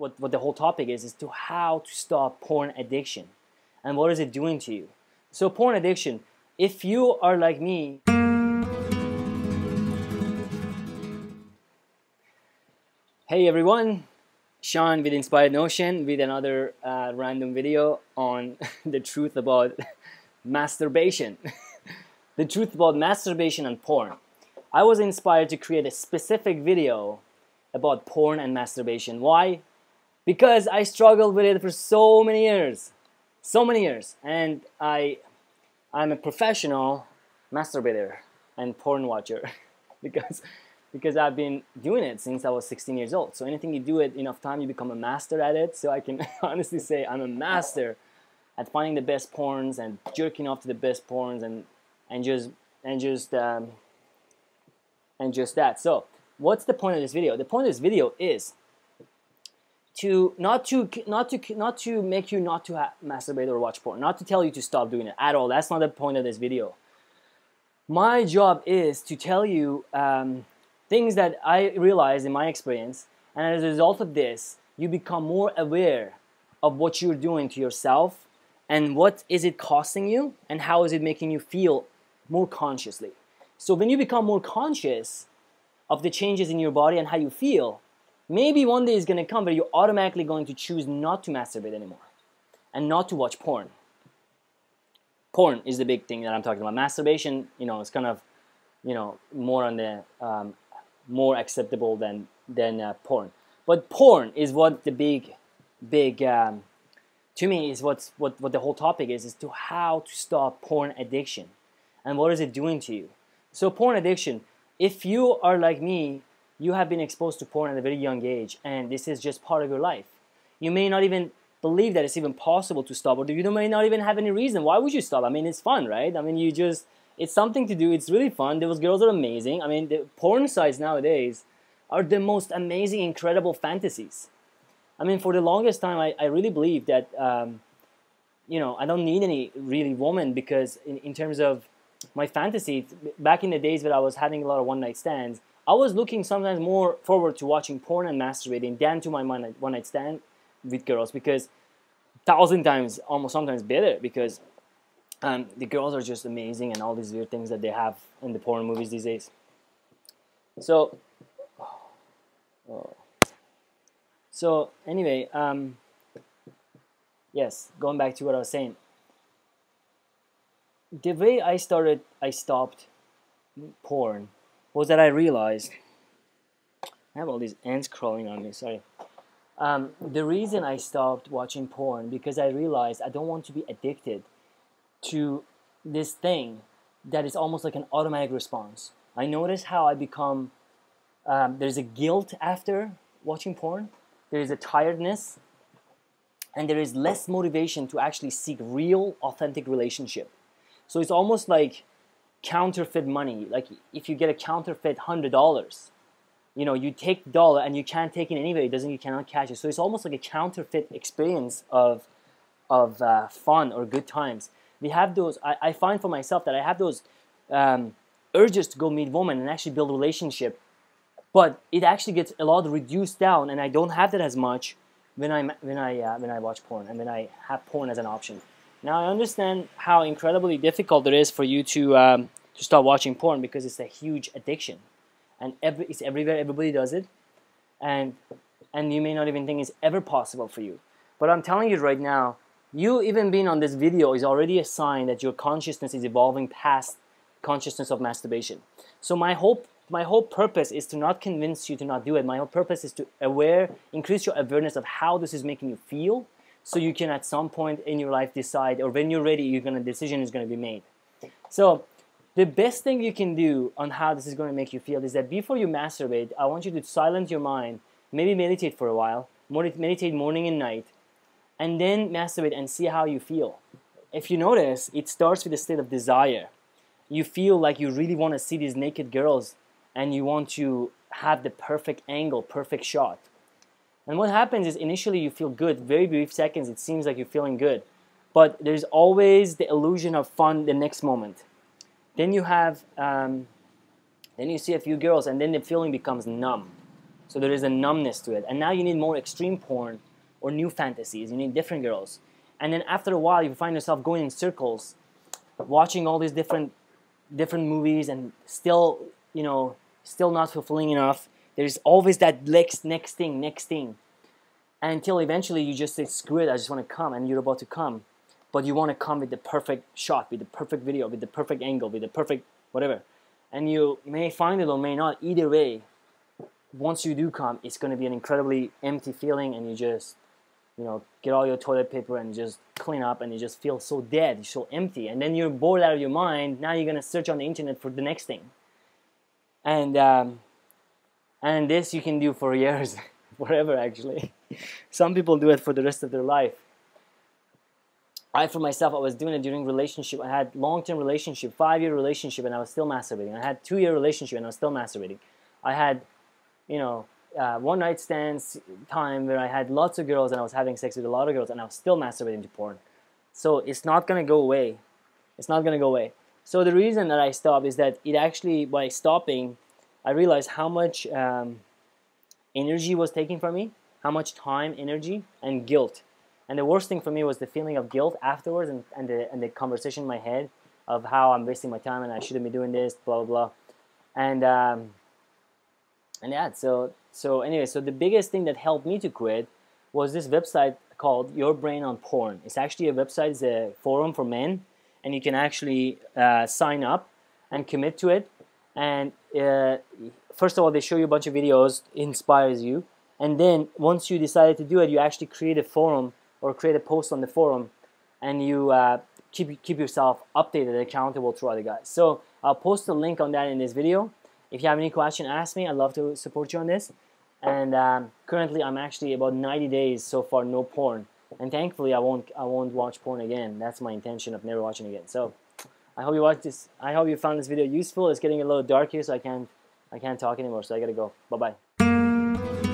what the whole topic is to how to stop porn addiction and what is it doing to you. So porn addiction, if you are like me, hey everyone, Sean with Inspired Notion with another random video on the truth about masturbation. The truth about masturbation and porn. I was inspired to create a specific video about porn and masturbation. Why? Because I struggled with it for so many years. And I'm a professional masturbator and porn watcher because I've been doing it since I was 16 years old. So anything you do it enough time, you become a master at it. So I can honestly say I'm a master at finding the best porns and jerking off to the best porns and just that. So what's the point of this video? The point of this video is to not to make you not to masturbate or watch porn, not to tell you to stop doing it at all. That's not the point of this video. My job is to tell you things that I realized in my experience, and as a result of this, you become more aware of what you're doing to yourself and what is it costing you and how is it making you feel more consciously. So when you become more conscious of the changes in your body and how you feel, maybe one day is going to come where you're automatically going to choose not to masturbate anymore and not to watch porn. Porn is the big thing that I'm talking about. Masturbation, it's kind of, more on the more acceptable than porn. But porn is what the big to me is what the whole topic is to how to stop porn addiction and what is it doing to you. So porn addiction, if you are like me, you have been exposed to porn at a very young age, and this is just part of your life. You may not even believe that it's even possible to stop, or you may not even have any reason. Why would you stop? I mean, it's fun, right? I mean, it's something to do. It's really fun. Those girls are amazing. I mean, the porn sites nowadays are the most amazing, incredible fantasies. I mean, for the longest time, I really believed that, I don't need any really woman because in terms of my fantasy, back in the days when I was having a lot of one-night stands, I was looking sometimes more forward to watching porn and masturbating than to my one-night stand with girls, because 1,000 times, almost sometimes better, because the girls are just amazing and all these weird things that they have in the porn movies these days. So anyway, yes, going back to what I was saying. The way I stopped porn was that I realized, I have all these ants crawling on me, sorry. The reason I stopped watching porn, because I realized I don't want to be addicted to this thing that is almost like an automatic response. I noticed how I become, there's a guilt after watching porn, there is a tiredness, and there is less motivation to actually seek real, authentic relationship. So it's almost like counterfeit money. Like if you get a counterfeit $100, you take the dollar and you can't take it anyway. You cannot catch it. So it's almost like a counterfeit experience of fun or good times. We have those. I find for myself that I have those urges to go meet women and actually build a relationship, but it actually gets a lot reduced down, and I don't have that as much when I watch porn and when I have porn as an option. Now I understand how incredibly difficult it is for you to stop watching porn, because it's a huge addiction, and it's everywhere. Everybody does it, and you may not even think it's ever possible for you. But I'm telling you right now, you even being on this video is already a sign that your consciousness is evolving past consciousness of masturbation. So my whole purpose is to not convince you to not do it. My whole purpose is to increase your awareness of how this is making you feel, so you can at some point in your life decide, or when you're ready, decision is going to be made. So the best thing you can do on how this is going to make you feel is that before you masturbate, I want you to silence your mind, maybe meditate for a while, meditate morning and night, and then masturbate and see how you feel. If you notice, it starts with a state of desire. You feel like you really want to see these naked girls, and you want to have the perfect angle, perfect shot. And what happens is initially you feel good. Very brief seconds, it seems like you're feeling good. But there's always the illusion of fun the next moment. Then you have, then you see a few girls, and then the feeling becomes numb. So there is a numbness to it. And now you need more extreme porn or new fantasies. You need different girls. And then after a while, you find yourself going in circles, watching all these different movies, and still, you know, still not fulfilling enough. There's always that next thing. Until eventually you just say, screw it, I just want to come, and you're about to come. But you want to come with the perfect shot, with the perfect video, with the perfect angle, with the perfect whatever. And you may find it or may not. Either way, once you do come, it's going to be an incredibly empty feeling, and you just, you know, get all your toilet paper and just clean up, and you just feel so dead, you're so empty. And then you're bored out of your mind. Now you're going to search on the internet for the next thing. And this you can do for years, forever actually. Some people do it for the rest of their life. For myself, I was doing it during relationship. I had long-term relationship, 5-year relationship, and I was still masturbating. I had 2-year relationship, and I was still masturbating. I had, you know, one-night stands time where I had lots of girls, and I was having sex with a lot of girls, and I was still masturbating to porn. So it's not going to go away. It's not going to go away. So the reason that I stopped is that it actually, by stopping, I realized how much energy was taking from me, how much time, energy, and guilt. And the worst thing for me was the feeling of guilt afterwards, and the conversation in my head of how I'm wasting my time and I shouldn't be doing this, blah, blah, blah. And yeah, so anyway, so the biggest thing that helped me to quit was this website called Your Brain on Porn. It's actually a website, it's a forum for men, and you can actually sign up and commit to it. And first of all, they show you a bunch of videos, inspires you, and then once you decided to do it, you actually create a forum or create a post on the forum, and you keep yourself updated and accountable to other guys. So I'll post a link on that in this video. If you have any question, ask me. I'd love to support you on this. And currently, I'm actually about 90 days so far, no porn. And thankfully, I won't watch porn again. That's my intention of never watching again. So I hope you watched this. I hope you found this video useful. It's getting a little dark here, so I can't talk anymore. So I gotta go. Bye bye.